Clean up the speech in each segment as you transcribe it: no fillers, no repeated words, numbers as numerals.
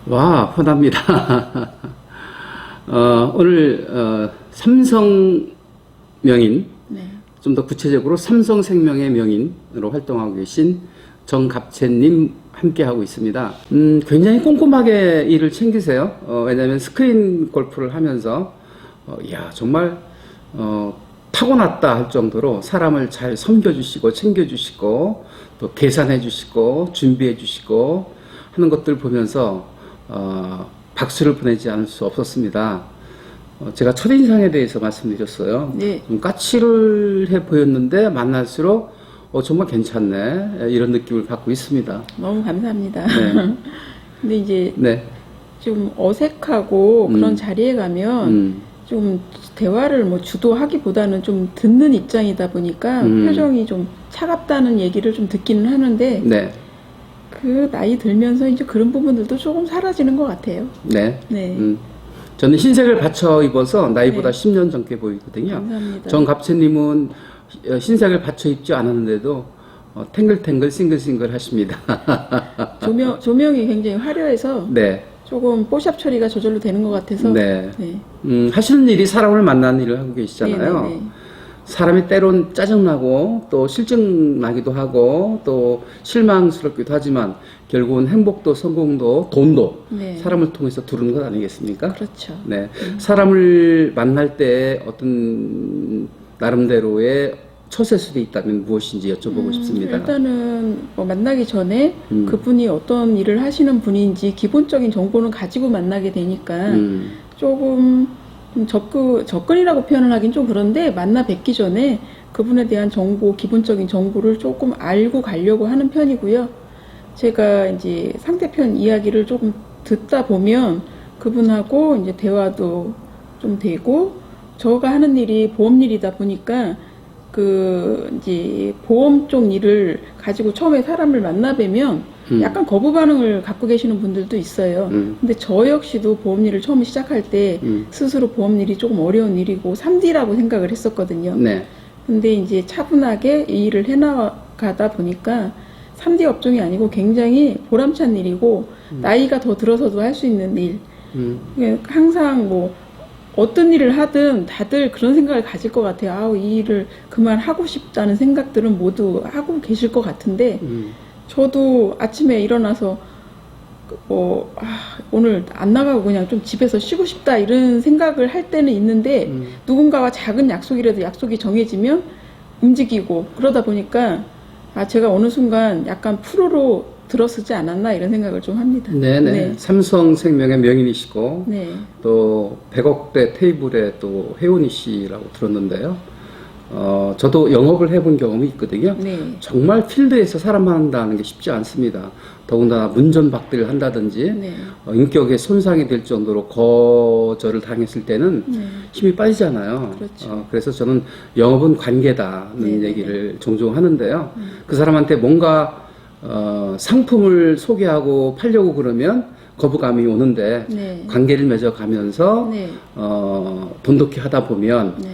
와, 훤합니다. 오늘 삼성 명인, 네. 좀 더 구체적으로 삼성생명의 명인으로 활동하고 계신 정갑채님 함께하고 있습니다. 굉장히 꼼꼼하게 일을 챙기세요. 왜냐하면 스크린 골프를 하면서 이야, 정말 타고났다 할 정도로 사람을 잘 섬겨주시고 챙겨주시고 또 계산해주시고 준비해주시고 하는 것들 보면서 박수를 보내지 않을 수 없었습니다. 제가 첫인상에 대해서 말씀드렸어요. 네. 좀 까칠해 보였는데 만날수록 정말 괜찮네, 이런 느낌을 받고 있습니다. 너무 감사합니다. 네. 근데 이제 네. 좀 어색하고 그런 자리에 가면 좀 대화를 뭐 주도하기보다는 좀 듣는 입장이다 보니까 표정이 좀 차갑다는 얘기를 좀 듣기는 하는데 네. 그 나이 들면서 이제 그런 부분들도 조금 사라지는 것 같아요. 네. 네. 저는 흰색을 받쳐 입어서 나이보다 네. 10년 젊게 보이거든요. 감사합니다. 정갑채님은 흰색을 받쳐 입지 않았는데도 탱글탱글 싱글싱글 하십니다. 조명이 굉장히 화려해서 네. 조금 뽀샵 처리가 저절로 되는 것 같아서 네. 네. 하시는 일이 사람을 만나는 일을 하고 계시잖아요. 네, 네, 네. 사람이 때론 짜증나고 또 실증나기도 하고 또 실망스럽기도 하지만 결국은 행복도 성공도 돈도 네. 사람을 통해서 두르는 것 아니겠습니까? 그렇죠. 네. 사람을 만날 때 어떤 나름대로의 처세술이 있다면 무엇인지 여쭤보고 싶습니다. 일단은 뭐 만나기 전에 그분이 어떤 일을 하시는 분인지 기본적인 정보는 가지고 만나게 되니까 조금 접근이라고 표현을 하긴 좀 그런데 만나 뵙기 전에 그분에 대한 정보, 기본적인 정보를 조금 알고 가려고 하는 편이고요. 제가 이제 상대편 이야기를 조금 듣다 보면 그분하고 이제 대화도 좀 되고, 저가 하는 일이 보험 일이다 보니까 그 이제 보험 쪽 일을 가지고 처음에 사람을 만나 뵈면 약간 거부 반응을 갖고 계시는 분들도 있어요. 근데 저 역시도 보험 일을 처음 시작할 때 스스로 보험 일이 조금 어려운 일이고 3D라고 생각을 했었거든요. 네. 근데 이제 차분하게 이 일을 해나가다 보니까 3D 업종이 아니고 굉장히 보람찬 일이고 나이가 더 들어서도 할 수 있는 일. 항상 뭐 어떤 일을 하든 다들 그런 생각을 가질 것 같아요. 아우, 이 일을 그만하고 싶다는 생각들은 모두 하고 계실 것 같은데 저도 아침에 일어나서 오늘 안 나가고 그냥 좀 집에서 쉬고 싶다 이런 생각을 할 때는 있는데 누군가와 작은 약속이라도 약속이 정해지면 움직이고 그러다 보니까 제가 어느 순간 약간 프로로 들어서지 않았나 이런 생각을 좀 합니다. 네네. 네. 삼성생명의 명인이시고 네. 또 100억대 테이블의 또 회원이시라고 들었는데요. 저도 영업을 해본 경험이 있거든요. 네. 정말 필드에서 사람 만난다는 게 쉽지 않습니다. 더군다나 문전박대를 한다든지 네. 인격에 손상이 될 정도로 거절을 당했을 때는 힘이 빠지잖아요. 그렇죠. 그래서 저는 영업은 관계다는 네네네. 얘기를 종종 하는데요. 그 사람한테 뭔가 상품을 소개하고 팔려고 그러면 거부감이 오는데 네. 관계를 맺어가면서 네. 돈독히 하다 보면 네.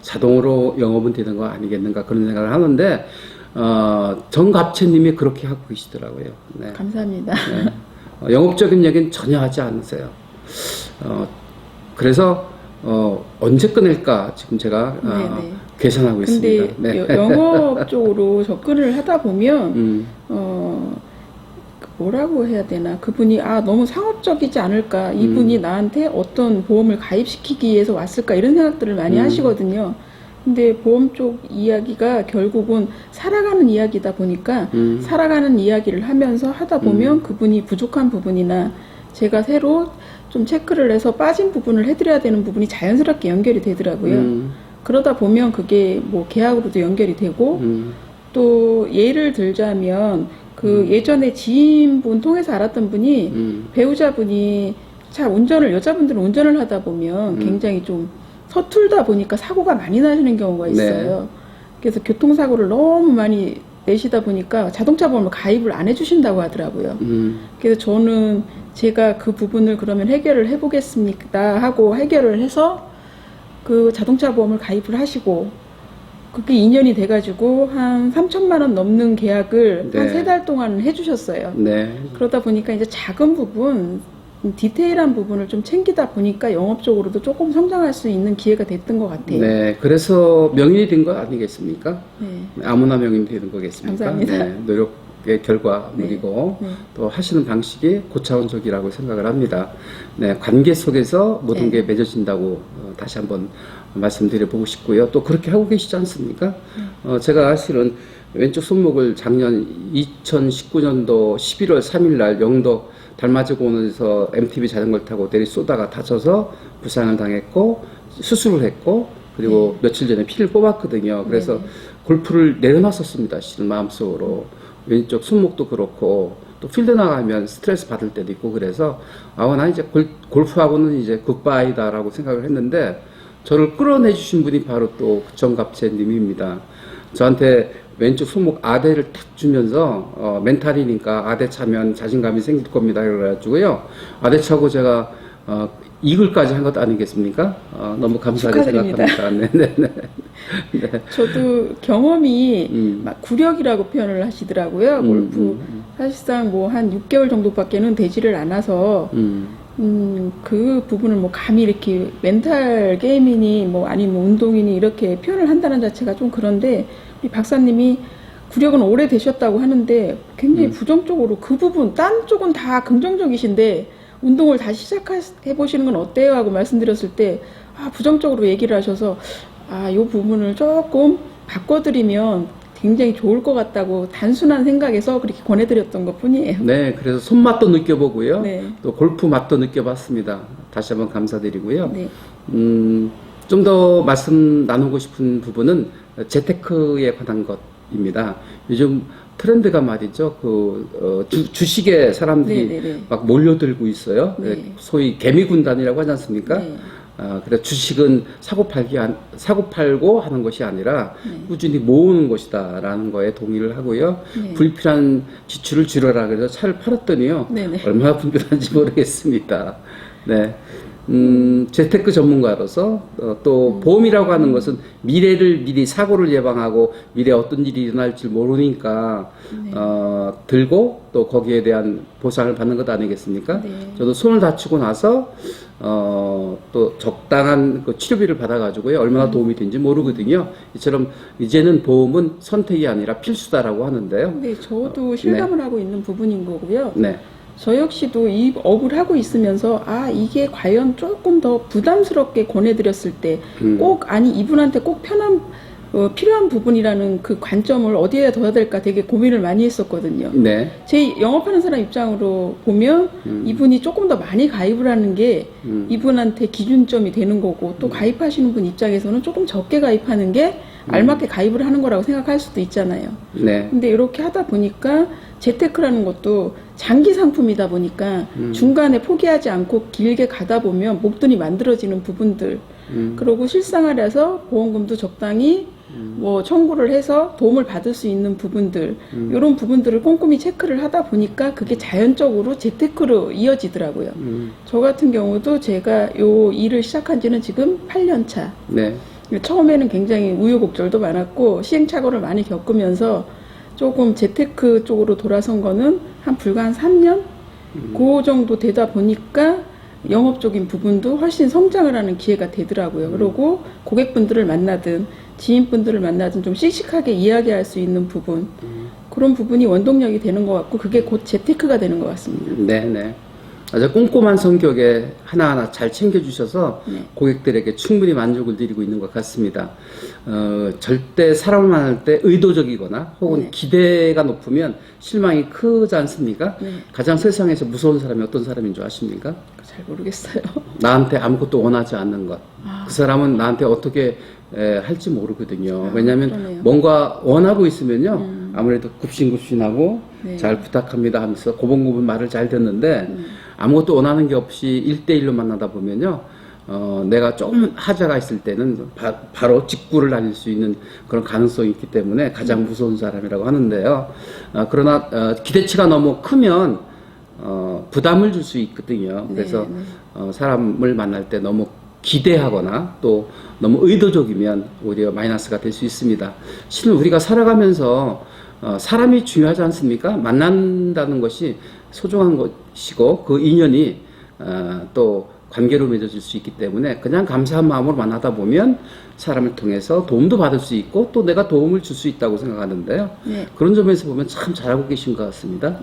자동으로 영업은 되는 거 아니겠는가 그런 생각을 하는데 정갑채님이 그렇게 하고 계시더라고요. 네. 감사합니다. 네. 영업적인 얘기는 전혀 하지 않으세요. 그래서 언제 끊을까 지금 제가 네네. 계산하고 근데 있습니다. 네. 영업 쪽으로 접근을 하다 보면 뭐라고 해야 되나, 그분이 너무 상업적이지 않을까, 이분이 나한테 어떤 보험을 가입시키기 위해서 왔을까 이런 생각들을 많이 하시거든요. 근데 보험 쪽 이야기가 결국은 살아가는 이야기다 보니까 살아가는 이야기를 하면서 하다 보면 그분이 부족한 부분이나 제가 새로 좀 체크를 해서 빠진 부분을 해드려야 되는 부분이 자연스럽게 연결이 되더라고요. 그러다 보면 그게 뭐 계약으로도 연결이 되고 또 예를 들자면 예전에 지인분 통해서 알았던 분이 배우자분이 여자분들은 운전을 하다 보면 굉장히 좀 서툴다 보니까 사고가 많이 나시는 경우가 있어요. 네. 그래서 교통사고를 너무 많이 내시다 보니까 자동차 보험을 가입을 안 해주신다고 하더라고요. 그래서 저는 제가 그 부분을 그러면 해결을 해보겠습니다 하고 해결을 해서 그 자동차 보험을 가입을 하시고 그게 2년이 돼가지고 한 3천만 원 넘는 계약을 네. 한 3달 동안 해주셨어요. 네. 그러다 보니까 이제 작은 부분 디테일한 부분을 좀 챙기다 보니까 영업적으로도 조금 성장할 수 있는 기회가 됐던 것 같아요. 네, 그래서 명인이 된 거 아니겠습니까? 네. 아무나 명인이 되는 거겠습니까? 감사합니다. 네, 노력의 결과물이고 네. 네. 또 하시는 방식이 고차원적이라고 생각을 합니다. 네, 관계 속에서 모든 네. 게 맺어진다고 다시 한번 말씀드려보고 싶고요. 또 그렇게 하고 계시지 않습니까? 제가 실은 왼쪽 손목을 작년 2019년도 11월 3일 날 영도 달맞이공원에서 MTB 자전거를 타고 내리 쏘다가 다쳐서 부상을 당했고 수술을 했고 그리고 며칠 전에 피를 뽑았거든요. 그래서 네. 골프를 내려놨었습니다. 실은 마음속으로 왼쪽 손목도 그렇고 또 필드 나가면 스트레스 받을 때도 있고 그래서 나 이제 골프하고는 이제 굿바이다라고 생각을 했는데 저를 끌어내 주신 분이 바로 또 정갑재 님입니다. 저한테 왼쪽 손목 아대를 탁 주면서 멘탈이니까 아대 차면 자신감이 생길 겁니다. 그래가지고요. 아대 차고 제가 이글까지 한 것 아니겠습니까? 너무 감사하게 축하드립니다. 생각합니다. 네네네. 네. 저도 경험이 막 구력이라고 표현을 하시더라고요. 골프 사실상 뭐 한 6개월 정도밖에는 되지를 않아서 그 부분을 뭐 감히 이렇게 멘탈 게임이니 뭐 아니면 뭐 운동이니 이렇게 표현을 한다는 자체가 좀 그런데 우리 박사님이 구력은 오래 되셨다고 하는데 굉장히 부정적으로 그 부분 딴 쪽은 다 긍정적이신데 운동을 다시 시작해 보시는 건 어때요? 하고 말씀드렸을 때 부정적으로 얘기를 하셔서 이 부분을 조금 바꿔드리면 굉장히 좋을 것 같다고 단순한 생각에서 그렇게 권해드렸던 것 뿐이에요. 네, 그래서 손맛도 느껴보고요. 네. 또 골프 맛도 느껴봤습니다. 다시 한번 감사드리고요. 네. 좀 더 말씀 나누고 싶은 부분은 재테크에 관한 것입니다. 요즘 트렌드가 말이죠. 주식에 사람들이 네네네. 막 몰려들고 있어요. 네. 소위 개미 군단이라고 하지 않습니까? 네. 그래서 주식은 사고 팔고 하는 것이 아니라 네. 꾸준히 모으는 것이다라는 거에 동의를 하고요. 네. 불필요한 지출을 줄여라 그래서 차를 팔았더니요. 네네. 얼마나 불필요한지 모르겠습니다. 네. 재테크 전문가로서 또 보험이라고 하는 것은 미래를 미리 사고를 예방하고 미래에 어떤 일이 일어날지 모르니까 네. 들고 또 거기에 대한 보상을 받는 것 아니겠습니까? 네. 저도 손을 다치고 나서 또 적당한 그 치료비를 받아가지고요 얼마나 도움이 되는지 모르거든요. 이처럼 이제는 보험은 선택이 아니라 필수다라고 하는데요. 네, 저도 실감을 하고 있는 부분인 거고요. 네. 저 역시도 이 업을 하고 있으면서 이게 과연 조금 더 부담스럽게 권해드렸을 때 꼭 이분한테 꼭 필요한 부분이라는 그 관점을 어디에 둬야 될까 되게 고민을 많이 했었거든요. 네. 제 영업하는 사람 입장으로 보면 이분이 조금 더 많이 가입을 하는 게 이분한테 기준점이 되는 거고 또 가입하시는 분 입장에서는 조금 적게 가입하는 게 알맞게 가입을 하는 거라고 생각할 수도 있잖아요. 네. 근데 이렇게 하다 보니까 재테크라는 것도 장기 상품이다 보니까 중간에 포기하지 않고 길게 가다 보면 목돈이 만들어지는 부분들 그리고 실생활에서 보험금도 적당히 뭐 청구를 해서 도움을 받을 수 있는 부분들 이런 부분들을 꼼꼼히 체크를 하다 보니까 그게 자연적으로 재테크로 이어지더라고요. 저 같은 경우도 제가 요 일을 시작한 지는 지금 8년 차. 네. 처음에는 굉장히 우여곡절도 많았고 시행착오를 많이 겪으면서 조금 재테크 쪽으로 돌아선 거는 불과 한 3년? 그 정도 되다 보니까 영업적인 부분도 훨씬 성장을 하는 기회가 되더라고요. 그리고 고객분들을 만나든 지인분들을 만나든 좀 씩씩하게 이야기할 수 있는 부분 그런 부분이 원동력이 되는 것 같고 그게 곧 재테크가 되는 것 같습니다. 네네. 아주 꼼꼼한 성격에 하나하나 잘 챙겨주셔서 네. 고객들에게 충분히 만족을 드리고 있는 것 같습니다. 절대 사람을 만날 때 의도적이거나 혹은 네. 기대가 높으면 실망이 크지 않습니까? 네. 가장 세상에서 무서운 사람이 어떤 사람인 줄 아십니까? 잘 모르겠어요. 나한테 아무것도 원하지 않는 것. 그 사람은 나한테 어떻게 할지 모르거든요. 왜냐하면 그러네요. 뭔가 원하고 있으면요. 아무래도 굽신굽신하고 네. 잘 부탁합니다 하면서 고분고분 말을 잘 듣는데 아무것도 원하는 게 없이 1대1로 만나다 보면요. 내가 조금 하자가 있을 때는 바로 직구를 날릴 수 있는 그런 가능성이 있기 때문에 가장 무서운 사람이라고 하는데요. 그러나 기대치가 너무 크면 부담을 줄 수 있거든요. 그래서 사람을 만날 때 너무 기대하거나 또 너무 의도적이면 오히려 마이너스가 될 수 있습니다. 실은 우리가 살아가면서 사람이 중요하지 않습니까? 만난다는 것이 소중한 것이고 그 인연이 또 관계로 맺어질 수 있기 때문에 그냥 감사한 마음으로 만나다 보면 사람을 통해서 도움도 받을 수 있고 또 내가 도움을 줄 수 있다고 생각하는데요. 네. 그런 점에서 보면 참 잘하고 계신 것 같습니다.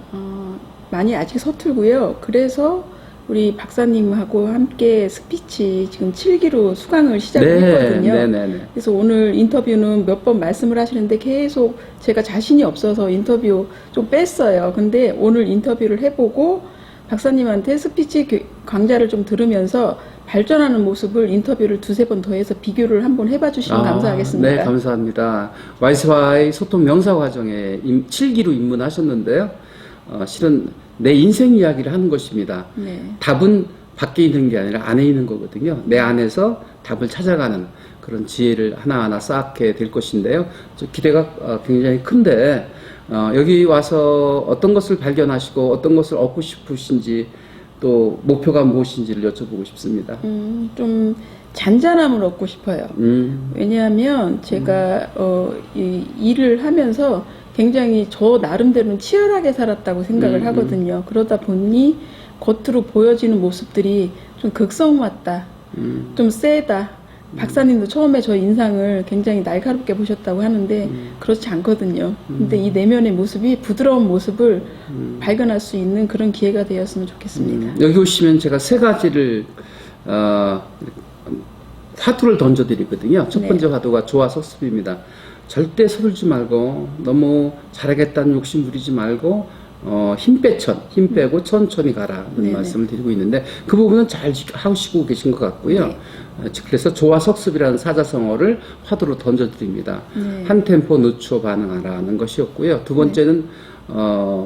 많이 아직 서툴고요. 그래서 우리 박사님하고 함께 스피치 지금 7기로 수강을 시작을 했거든요. 네네네. 그래서 오늘 인터뷰는 몇 번 말씀을 하시는데 계속 제가 자신이 없어서 인터뷰 좀 뺐어요. 근데 오늘 인터뷰를 해보고 박사님한테 스피치 강좌를 좀 들으면서 발전하는 모습을 인터뷰를 2-3번 더 해서 비교를 한번 해봐 주시면 감사하겠습니다. 네, 감사합니다. YSY 소통 명사 과정에 7기로 입문하셨는데요. 실은 내 인생 이야기를 하는 것입니다. 네. 답은 밖에 있는 게 아니라 안에 있는 거거든요. 내 안에서 답을 찾아가는 그런 지혜를 하나하나 쌓게 될 것인데요. 기대가 굉장히 큰데 여기 와서 어떤 것을 발견하시고 어떤 것을 얻고 싶으신지 또 목표가 무엇인지를 여쭤보고 싶습니다. 좀 잔잔함을 얻고 싶어요. 왜냐하면 제가 이 일을 하면서 굉장히 저 나름대로는 치열하게 살았다고 생각을 하거든요. 그러다 보니 겉으로 보여지는 모습들이 좀 극성 맞다, 좀 세다. 박사님도 처음에 저 인상을 굉장히 날카롭게 보셨다고 하는데 그렇지 않거든요. 근데 이 내면의 모습이 부드러운 모습을 발견할 수 있는 그런 기회가 되었으면 좋겠습니다. 여기 오시면 제가 3가지를 화두를 던져드리거든요. 첫 번째 화두가 조화 석습입니다. 절대 서둘지 말고 너무 잘하겠다는 욕심 부리지 말고 힘 빼고 천천히 가라는 말씀을 드리고 있는데 그 부분은 잘 하시고 계신 것 같고요. 그래서 조화 석습이라는 사자성어를 화두로 던져드립니다. 한 템포 늦추어 반응하라는 것이었고요. 두 번째는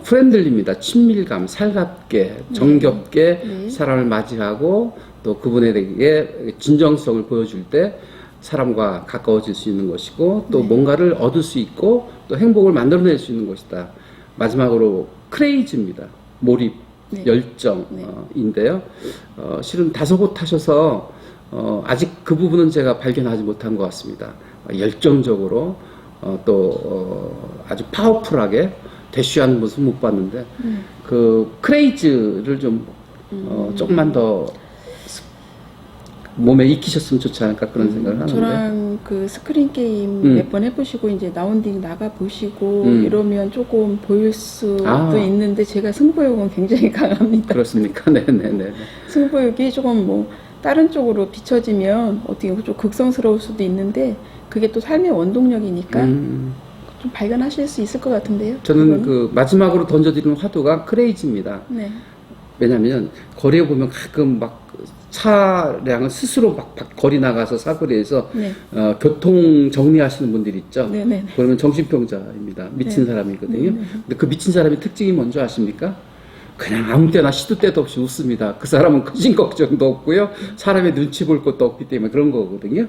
프렌들리입니다. 친밀감, 살갑게, 정겹게 사람을 맞이하고 또 그분에게 진정성을 보여줄 때 사람과 가까워질 수 있는 것이고 또 뭔가를 얻을 수 있고 또 행복을 만들어낼 수 있는 것이다. 마지막으로 크레이즈입니다. 몰입, 열정인데요. 실은 5곳 하셔서 아직 그 부분은 제가 발견하지 못한 것 같습니다. 열정적으로 또 아주 파워풀하게 대쉬하는 모습 못 봤는데 그 크레이즈를 좀 조금만 더 몸에 익히셨으면 좋지 않을까 그런 생각을 하는데. 저랑 그 스크린 게임 몇 번 해보시고 이제 라운딩 나가 보시고 이러면 조금 보일 수도 있는데 제가 승부욕은 굉장히 강합니다. 그렇습니까? 네네네. 승부욕이 조금 뭐 다른 쪽으로 비춰지면 어떻게 좀 극성스러울 수도 있는데 그게 또 삶의 원동력이니까 좀 발견하실 수 있을 것 같은데요. 저는 그 마지막으로 던져드리는 화두가 크레이지입니다. 네. 왜냐하면 거리에 보면 가끔 막 차량을 스스로 막 거리 나가서 사거리에서 교통 정리하시는 분들이 있죠. 네네. 그러면 정신병자입니다. 미친 사람이거든요. 근데 그 미친 사람의 특징이 뭔지 아십니까? 그냥 아무 때나 시도 때도 없이 웃습니다. 그 사람은 근심 걱정도 없고요. 사람의 눈치 볼 것도 없기 때문에 그런 거거든요.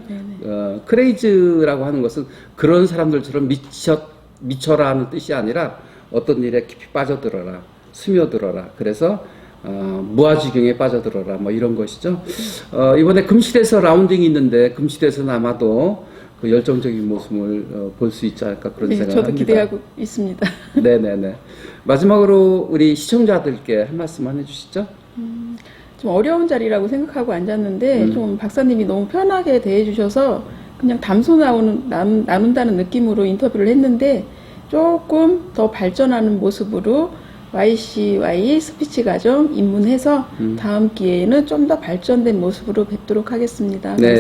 크레이즈라고 하는 것은 그런 사람들처럼 미쳐라 하는 뜻이 아니라 어떤 일에 깊이 빠져들어라, 스며들어라. 그래서 무아지경에 빠져들어라 뭐 이런 것이죠. 이번에 금실에서 라운딩이 있는데 금실에서는 아마도 그 열정적인 모습을 볼 수 있지 않을까 그런 생각을 합니다. 저도 기대하고 있습니다. 네네네. 마지막으로 우리 시청자들께 한 말씀만 해주시죠. 좀 어려운 자리라고 생각하고 앉았는데 좀 박사님이 너무 편하게 대해주셔서 그냥 담소 나눈다는 느낌으로 인터뷰를 했는데 조금 더 발전하는 모습으로 YCY 스피치 과정 입문해서 다음 기회에는 좀 더 발전된 모습으로 뵙도록 하겠습니다. 네.